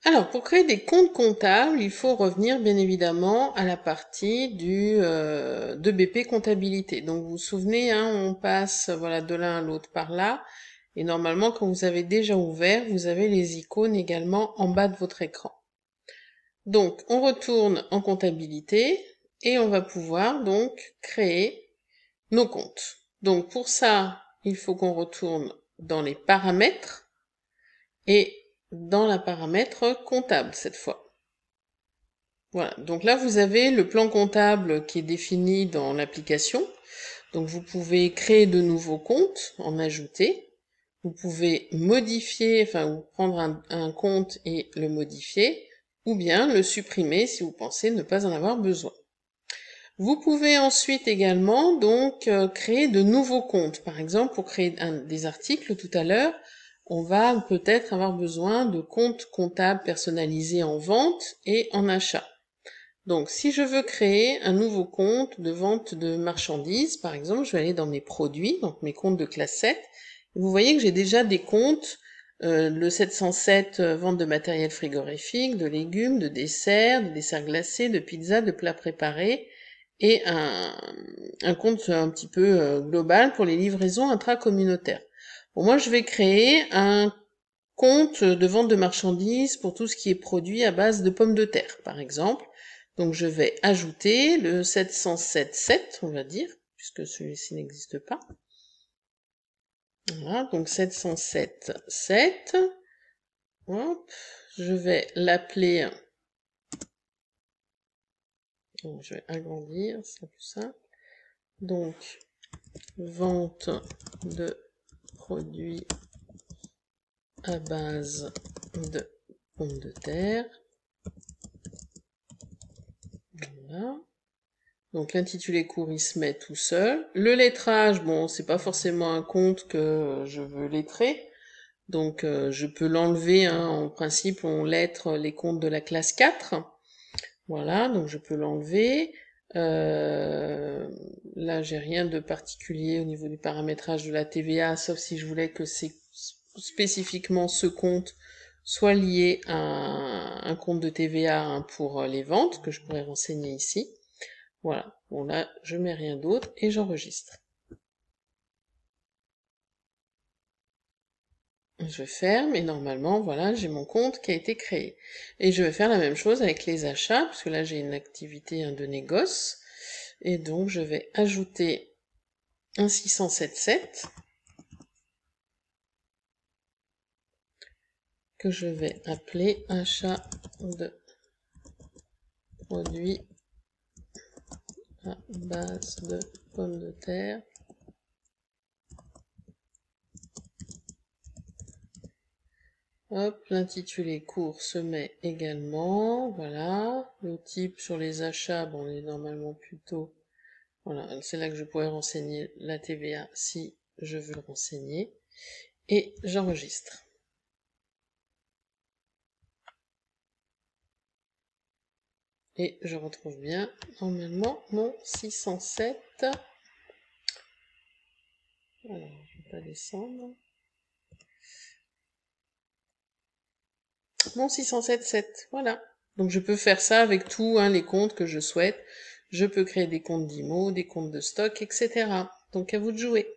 Alors, pour créer des comptes comptables, il faut revenir bien évidemment à la partie de BP comptabilité. Donc, vous vous souvenez, hein, on passe voilà de l'un à l'autre par là. Et normalement, quand vous avez déjà ouvert, vous avez les icônes également en bas de votre écran. Donc, on retourne en comptabilité et on va pouvoir donc créer nos comptes. Donc, pour ça, il faut qu'on retourne dans les paramètres et dans la paramètre comptable cette fois. Voilà, donc là vous avez le plan comptable qui est défini dans l'application. Donc vous pouvez créer de nouveaux comptes, en ajouter. Vous pouvez modifier, enfin ou prendre un compte et le modifier, ou bien le supprimer si vous pensez ne pas en avoir besoin. Vous pouvez ensuite également donc créer de nouveaux comptes. Par exemple, pour créer des articles tout à l'heure, on va peut-être avoir besoin de comptes comptables personnalisés en vente et en achat. Donc, si je veux créer un nouveau compte de vente de marchandises, par exemple, je vais aller dans mes produits, donc mes comptes de classe 7. Vous voyez que j'ai déjà des comptes, le 707 vente de matériel frigorifique, de légumes, de desserts glacés, de pizzas, de plats préparés, et un compte un petit peu global pour les livraisons intracommunautaires. Bon, moi, je vais créer un compte de vente de marchandises pour tout ce qui est produit à base de pommes de terre, par exemple. Donc je vais ajouter le 707.7, on va dire, puisque celui-ci n'existe pas. Voilà, donc 707.7. Hop, je vais l'appeler, donc je vais agrandir, c'est plus simple. Donc, vente de produits à base de pommes de terre. Voilà. Donc l'intitulé court, il se met tout seul. Le lettrage, bon, c'est pas forcément un compte que je veux lettrer. Donc je peux l'enlever, hein. En principe, on lettre les comptes de la classe 4. Voilà, donc je peux l'enlever. Là, j'ai rien de particulier au niveau du paramétrage de la TVA, sauf si je voulais que spécifiquement ce compte soit lié à un compte de TVA, hein, pour les ventes, que je pourrais renseigner ici. Voilà, bon là, je mets rien d'autre et j'enregistre. Je ferme et normalement, voilà, j'ai mon compte qui a été créé. Et je vais faire la même chose avec les achats, parce que là j'ai une activité, de négoce. Et donc je vais ajouter un 607.7 que je vais appeler achat de produits à base de pommes de terre. Hop, l'intitulé court se met également, voilà. Le type sur les achats, bon, on est normalement plutôt, voilà, c'est là que je pourrais renseigner la TVA si je veux le renseigner. Et j'enregistre. Et je retrouve bien, normalement, mon 607. Alors, je vais pas descendre. Mon 607.7, voilà. Donc je peux faire ça avec tout, hein, les comptes que je souhaite. Je peux créer des comptes d'IMO, des comptes de stock, etc. Donc à vous de jouer.